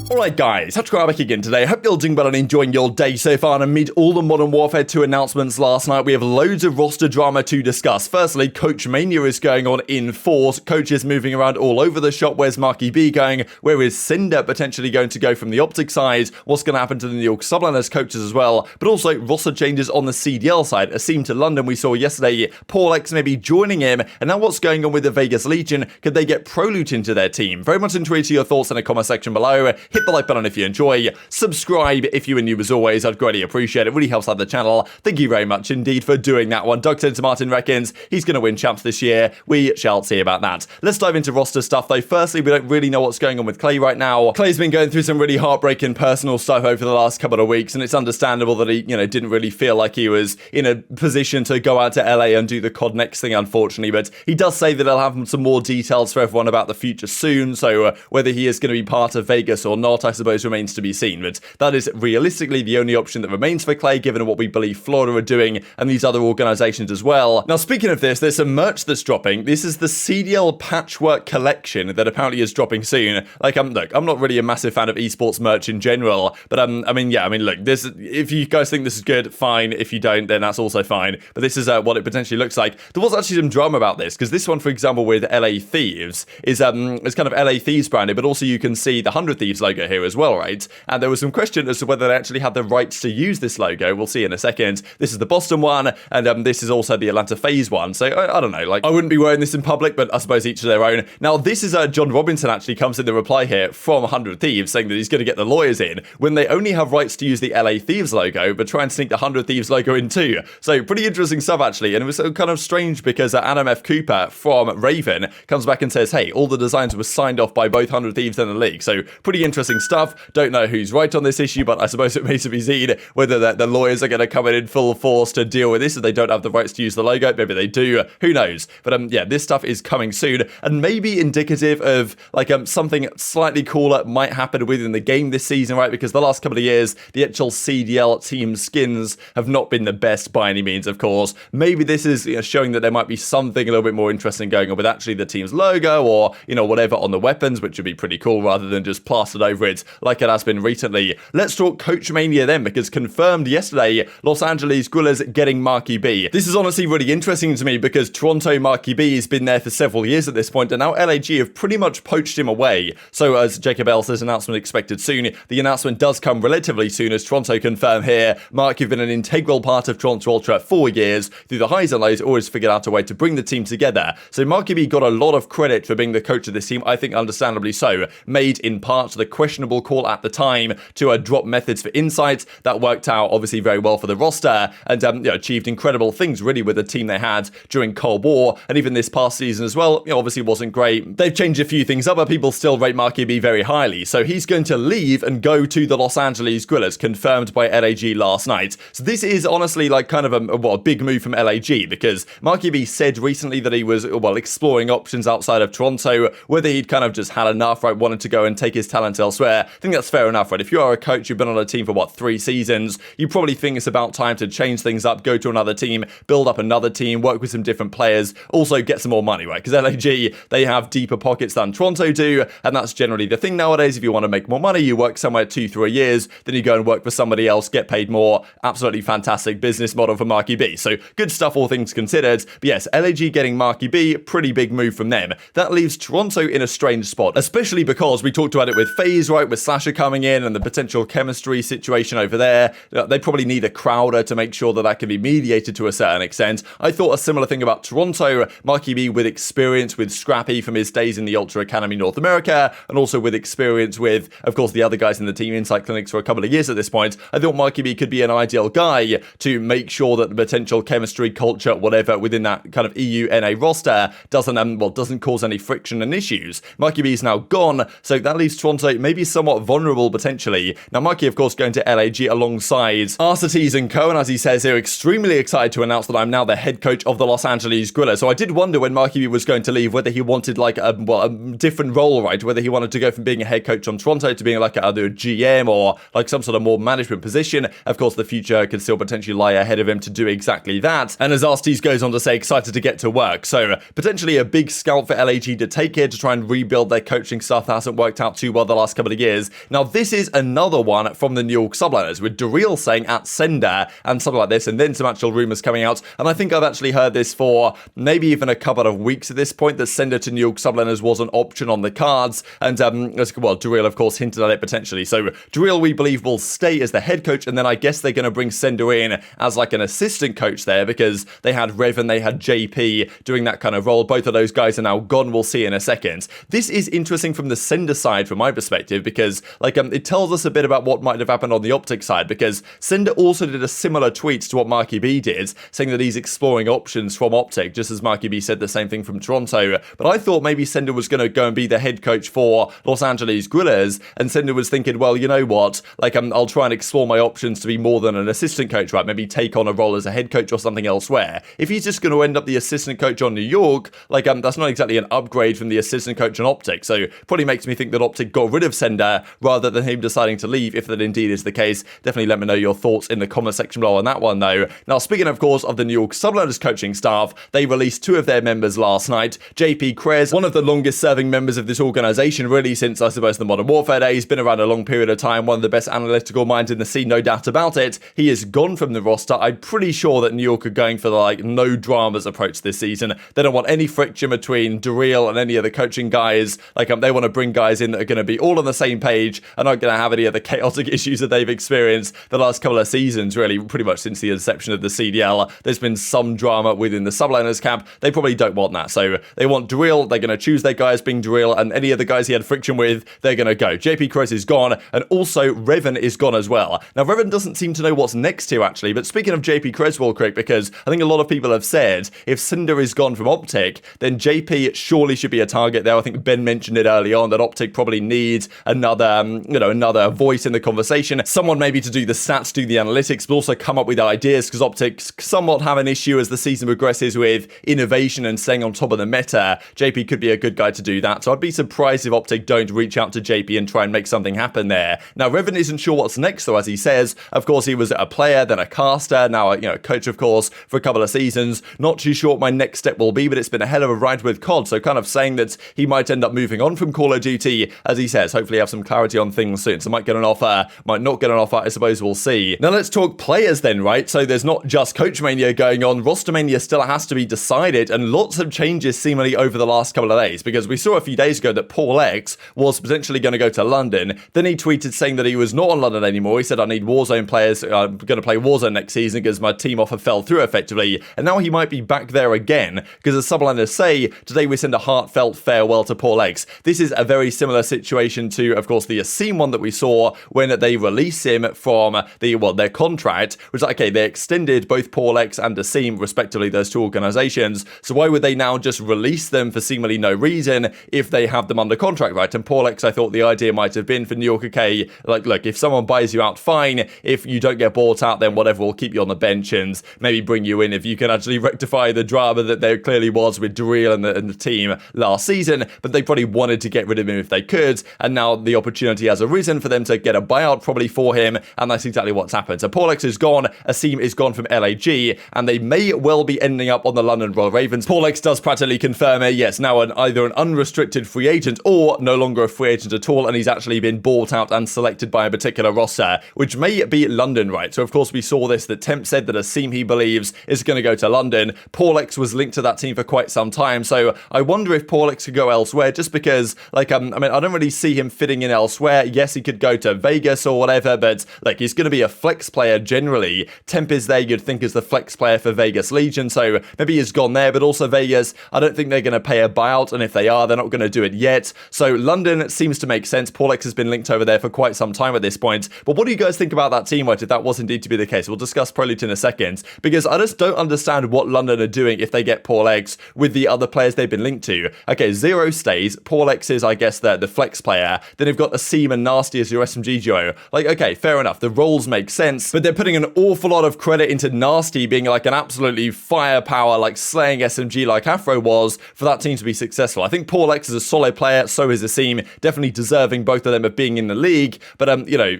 Alright guys, TacticalRab back again today. Hope you're doing well and enjoying your day so far. And amid all the Modern Warfare 2 announcements last night, we have loads of roster drama to discuss. Firstly, Coachmania is going on in force. Coaches moving around all over the shop. Where's aBeZy going? Where is Cinder potentially going to go from the OpTic side? What's going to happen to the New York subliners coaches as well? But also roster changes on the CDL side. A seam to London we saw yesterday. Paulx maybe joining him. And now what's going on with the Vegas Legion? Could they get ProLoot into their team? Very much intrigued to your thoughts in the comment section below. Hit the like button if you enjoy. Subscribe if you are new as always. I'd greatly appreciate it. Really helps out the channel. Thank you very much indeed for doing that one. Doug Sensor Martin reckons he's going to win champs this year. We shall see about that. Let's dive into roster stuff though. Firstly, we don't really know what's going on with Clay right now. Clay's been going through some really heartbreaking personal stuff over the last couple of weeks, and it's understandable that he, didn't really feel like he was in a position to go out to LA and do the COD next thing, unfortunately. But he does say that he'll have some more details for everyone about the future soon. So whether he is going to be part of Vegas or not, I suppose remains to be seen, but that is realistically the only option that remains for Clay, given what we believe Florida are doing and these other organizations as well. Now, speaking of this, there's some merch that's dropping. This is the CDL Patchwork Collection that apparently is dropping soon. Look, I'm not really a massive fan of esports merch in general, but look, this, if you guys think this is good, fine. If you don't, then that's also fine. But this is what it potentially looks like. There was actually some drama about this, because this one, for example, with LA Thieves is kind of LA Thieves branded, but also you can see the 100 Thieves logo here as well, right? And there was some question as to whether they actually had the rights to use this logo. We'll see in a second. This is the Boston one, and this is also the Atlanta FaZe one. So I don't know, I wouldn't be wearing this in public, but I suppose each to their own. Now, this is John Robinson actually comes in the reply here from 100 Thieves, saying that he's going to get the lawyers in when they only have rights to use the LA Thieves logo, but try and sneak the 100 Thieves logo in too. So pretty interesting stuff actually, and it was kind of strange because Adam F. Cooper from Raven comes back and says, hey, all the designs were signed off by both 100 Thieves and the league. So pretty interesting stuff. Don't know who's right on this issue, but I suppose it remains to be seen whether the lawyers are going to come in full force to deal with this if they don't have the rights to use the logo. Maybe they do, who knows. But yeah, this stuff is coming soon, and maybe indicative of something slightly cooler might happen within the game this season, right? Because the last couple of years, the actual CDL team skins have not been the best by any means, of course. Maybe this is showing that there might be something a little bit more interesting going on with actually the team's logo or, whatever on the weapons, which would be pretty cool rather than just plastered over it like it has been recently. Let's talk Coachmania then, because confirmed yesterday, Los Angeles Guerrillas getting aBeZy. This is honestly really interesting to me because Toronto aBeZy has been there for several years at this point, and now LAG have pretty much poached him away. So as Jacob L says, announcement expected soon. The announcement does come relatively soon, as Toronto confirm here. Mark, you've been an integral part of Toronto Ultra for years. Through the highs and lows, always figured out a way to bring the team together. So aBeZy got a lot of credit for being the coach of this team, I think understandably so. Made in part the questionable call at the time to drop methods for insights. That worked out obviously very well for the roster, and achieved incredible things really with the team they had during Cold War, and even this past season as well. Obviously wasn't great. They've changed a few things up, but people still rate aBeZy very highly. So he's going to leave and go to the Los Angeles Guerrillas, confirmed by LAG last night. So this is honestly kind of a big move from LAG, because aBeZy said recently that he was exploring options outside of Toronto, whether he'd kind of just had enough, right, wanted to go and take his talent elsewhere. I think that's fair enough, right? If you are a coach, you've been on a team for 3 seasons, you probably think it's about time to change things up, go to another team, build up another team, work with some different players, also get some more money, right? Because LAG, they have deeper pockets than Toronto do, and that's generally the thing nowadays. If you want to make more money, you work somewhere 2-3 years, then you go and work for somebody else, get paid more. Absolutely fantastic business model for aBeZy. So good stuff, all things considered. But yes, LAG getting aBeZy, pretty big move from them. That leaves Toronto in a strange spot, especially because we talked about it with FaZe, right, with Slasher coming in and the potential chemistry situation over there. They probably need a Crowder to make sure that can be mediated to a certain extent. I thought a similar thing about Toronto. aBeZy with experience with Scrappy from his days in the Ultra Academy North America, and also with experience with, of course, the other guys in the team inside CleanX for a couple of years at this point. I thought aBeZy could be an ideal guy to make sure that the potential chemistry, culture, whatever, within that kind of EU NA roster doesn't cause any friction and issues. aBeZy is now gone, so that leaves Toronto maybe somewhat vulnerable potentially. Now, aBeZy, of course, going to LAG alongside Arcitys and Co, and as he says here, extremely excited to announce that I'm now the head coach of the Los Angeles Guerrillas. So I did wonder when aBeZy was going to leave whether he wanted a different role, right? Whether he wanted to go from being a head coach on Toronto to being either a GM or some sort of more management position. Of course, the future could still potentially lie ahead of him to do exactly that. And as Arcitys goes on to say, excited to get to work. So potentially a big scalp for LAG to take here to try and rebuild their coaching stuff that hasn't worked out too well the last last couple of years. Now, this is another one from the New York subliners, with Daryl saying at sender and something like this, and then some actual rumors coming out. And I think I've actually heard this for maybe even a couple of weeks at this point, that sender to New York subliners was an option on the cards. And, well, Daryl, of course, hinted at it potentially. So Daryl, we believe, will stay as the head coach, and then I guess they're going to bring Sender in as like an assistant coach there, because they had Revan, they had JP doing that kind of role. Both of those guys are now gone. We'll see in a second. This is interesting from the Sender side, from my perspective, because like it tells us a bit about what might have happened on the OpTic side, because Sender also did a similar tweet to what aBeZy did, saying that he's exploring options from OpTic, just as aBeZy said the same thing from Toronto. But I thought maybe Sender was going to go and be the head coach for Los Angeles Guerrillas, and Sender was thinking, well, you know what, like I'll try and explore my options to be more than an assistant coach, right? Maybe take on a role as a head coach or something elsewhere. If he's just going to end up the assistant coach on New York, like that's not exactly an upgrade from the assistant coach on OpTic. So probably makes me think that OpTic got rid of Sender rather than him deciding to leave, if that indeed is the case. Definitely let me know your thoughts in the comment section below on that one though. Now, speaking of course of the New York subliners coaching staff, they released 2 of their members last night. JP Krez, one of the longest serving members of this organization really since I suppose the Modern Warfare days, been around a long period of time, one of the best analytical minds in the scene, no doubt about it. He is gone from the roster. I'm pretty sure that New York are going for the like no dramas approach this season. They don't want any friction between Daryl and any of the coaching guys. Like they want to bring guys in that are going to be all on the same page and not going to have any of the chaotic issues that they've experienced the last couple of seasons, really pretty much since the inception of the CDL. There's been some drama within the subliners camp. They probably don't want that. So they want Daryl. They're going to choose their guys being Daryl, and any of the guys he had friction with, they're going to go. JP Krez is gone, and also Revan is gone as well. Now, Revan doesn't seem to know what's next here, actually, but speaking of JP Krez real quick, because I think a lot of people have said if Cinder is gone from OpTic, then JP surely should be a target there. I think Ben mentioned it early on that OpTic probably needs another, another voice in the conversation. Someone maybe to do the stats, do the analytics, but also come up with ideas, because OpTic somewhat have an issue as the season progresses with innovation and staying on top of the meta. JP could be a good guy to do that, so I'd be surprised if OpTic don't reach out to JP and try and make something happen there. Now, Revan isn't sure what's next, though, as he says. Of course, he was a player, then a caster, now a coach, of course, for a couple of seasons. Not too sure what my next step will be, but it's been a hell of a ride with COD, so kind of saying that he might end up moving on from Call of Duty, as he says. Hopefully have some clarity on things soon, so might get an offer, might not get an offer, I suppose we'll see. Now, let's talk players then, right? So there's not just Coachmania going on, Rostermania still has to be decided, and lots of changes seemingly over the last couple of days, because we saw a few days ago that Paul X was potentially going to go to London. Then he tweeted saying that he was not on London anymore. He said, I need Warzone players. I'm going to play Warzone next season because my team offer fell through effectively. And now he might be back there again, because as subliners say, today we send a heartfelt farewell to Paul X. This is a very similar situation to, of course, the Asim one that we saw when they released him from their contract, which okay, they extended both Paul X and Asim, respectively, those two organizations. So why would they now just release them for seemingly no reason if they have them under contract, right? And Paul X, I thought the idea might have been for New York, okay, like, look, if someone buys you out, fine. If you don't get bought out, then whatever, we'll keep you on the bench and maybe bring you in if you can actually rectify the drama that there clearly was with Daryl and the team last season. But they probably wanted to get rid of him if they could, and now the opportunity has arisen for them to get a buyout probably for him, and that's exactly what's happened. So Paul X is gone, Asim is gone from LAG, and they may well be ending up on the London Royal Ravens. Paul X does practically confirm it, yes, now either an unrestricted free agent or no longer a free agent at all, and he's actually been bought out and selected by a particular roster, which may be London, right? So of course we saw this, that Temp said that Asim, he believes, is going to go to London. Paul X was linked to that team for quite some time, so I wonder if Paul X could go elsewhere, just because, like, I don't really see him fitting in elsewhere. Yes, he could go to Vegas or whatever, but like, he's going to be a flex player generally. Temp is there, you'd think, is the flex player for Vegas Legion, so maybe he's gone there, but also Vegas, I don't think they're going to pay a buyout, and if they are, they're not going to do it yet. So London seems to make sense. Paul X has been linked over there for quite some time at this point. But what do you guys think about that team, right, if that was indeed to be the case? We'll discuss Prelude in a second, because I just don't understand what London are doing if they get Paul X with the other players they've been linked to. Okay, Zero stays. Paul X is, I guess, the flex player. Then you've got Asim and Nasty as your SMG duo. Like, okay, fair enough. The roles make sense, but they're putting an awful lot of credit into Nasty being like an absolutely firepower, like slaying SMG like Afro was, for that team to be successful. I think Paul X is a solid player, so is Asim, definitely deserving both of them of being in the league, but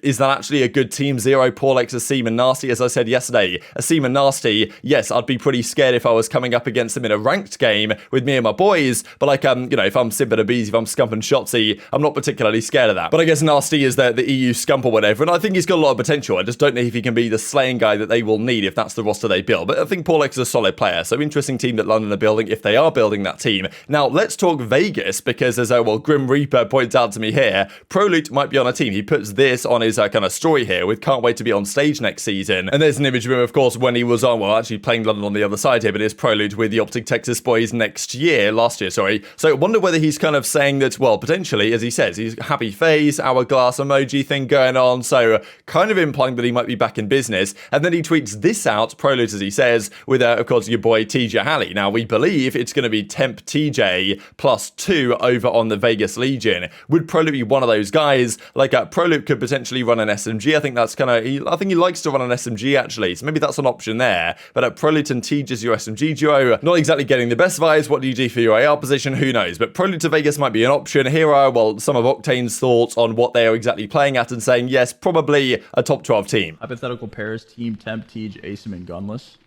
is that actually a good team? Zero, Paul X, Asim and Nasty, as I said yesterday. Asim and Nasty, yes, I'd be pretty scared if I was coming up against them in a ranked game with me and my boys, but like, if I'm Simp and aBeZy, if I'm Scump and Shotzzy, I'm not particularly particularly scared of that. But I guess Nasty is the EU Scump or whatever, and I think he's got a lot of potential. I just don't know if he can be the slaying guy that they will need if that's the roster they build. But I think Paul X is a solid player, so interesting team that London are building if they are building that team. Now, let's talk Vegas, because as Grim Reaper points out to me here, Prolute might be on a team. He puts this on his kind of story here with can't wait to be on stage next season. And there's an image of him, of course, when he was on, well, actually playing London on the other side here, but it's Prolute with the OpTic Texas boys last year, sorry. So I wonder whether he's kind of saying that, well, potentially, as he says, he's happy FaZe, hourglass emoji thing going on, so kind of implying that he might be back in business. And then he tweets this out, Prolute, as he says, with, of course, your boy TJ Halley. Now, we believe it's going to be Temp TJ +2 over on the Vegas Legion. Would Prolute be one of those guys? Like, Prolute could potentially run an SMG. I think that's kind of, I think he likes to run an SMG, actually, so maybe that's an option there. But Prolute and TJ is your SMG duo. Not exactly getting the best vibes. What do you do for your AR position? Who knows? But Prolute to Vegas might be an option. Here are, well, some of Octane's thoughts on what they are exactly playing at and saying, yes, probably a top 12 team. Hypothetical pairs, Team Temp, Tej, Asym, and Gunless.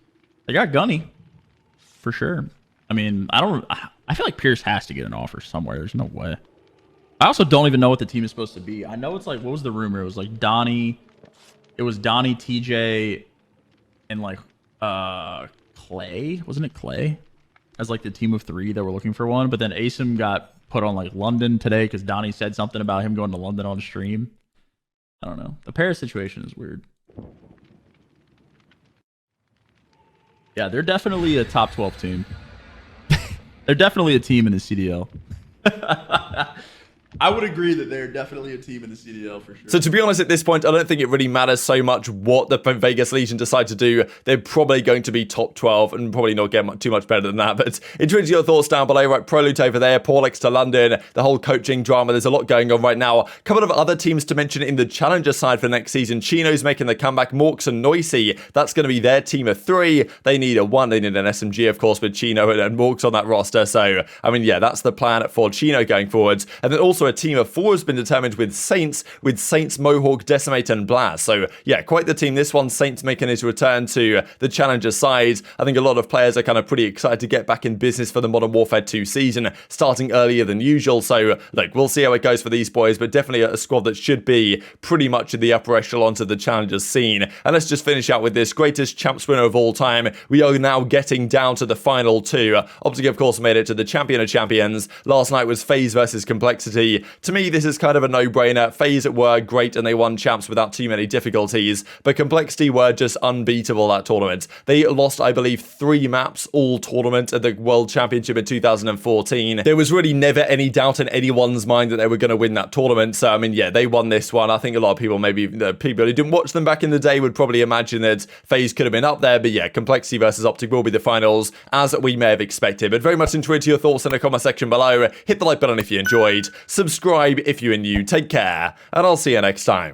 They got Gunny, for sure. I mean, I feel like Pierce has to get an offer somewhere. There's no way. I also don't even know what the team is supposed to be. I know it's like, what was the rumor? It was like Donnie. It was Donnie, TJ, and like Clay. Wasn't it Clay? As like the team of 3 that were looking for one. But then Asym got put on like London today because Donnie said something about him going to London on stream. I don't know. The Paris situation is weird. Yeah, they're definitely a top 12 team. They're definitely a team in the CDL. I would agree that they're definitely a team in the CDL for sure. So to be honest, at this point, I don't think it really matters so much what the Vegas Legion decide to do. They're probably going to be top 12 and probably not get too much better than that. But interested your thoughts down below. Right, Prolute over there, Paul X to London, the whole coaching drama. There's a lot going on right now. A couple of other teams to mention in the challenger side for next season. Chino's making the comeback. Morks and Noisy. That's going to be their team of 3. They need a 1. They need an SMG, of course, with Chino and Morks on that roster. So, I mean, yeah, that's the plan for Chino going forwards. And then also a team of 4 has been determined with Saints, Mohawk, Decimate, and Blast. So, yeah, quite the team. This one, Saints making his return to the challenger side. I think a lot of players are kind of pretty excited to get back in business for the Modern Warfare 2 season, starting earlier than usual. So, look, we'll see how it goes for these boys, but definitely a squad that should be pretty much in the upper echelons of the challengers scene. And let's just finish out with this greatest champs winner of all time. We are now getting down to the final 2. OpTic, of course, made it to the Champion of Champions. Last night was FaZe versus Complexity. To me, this is kind of a no-brainer. FaZe were great and they won champs without too many difficulties, but Complexity were just unbeatable that tournament. They lost, I believe, 3 maps all tournament at the World Championship in 2014. There was really never any doubt in anyone's mind that they were going to win that tournament. So, I mean, yeah, they won this one. I think a lot of people, maybe the people who didn't watch them back in the day, would probably imagine that FaZe could have been up there. But yeah, Complexity versus OpTic will be the finals, as we may have expected. But very much enjoyed your thoughts in the comment section below. Hit the like button if you enjoyed. Subscribe if you're new. Take care, and I'll see you next time.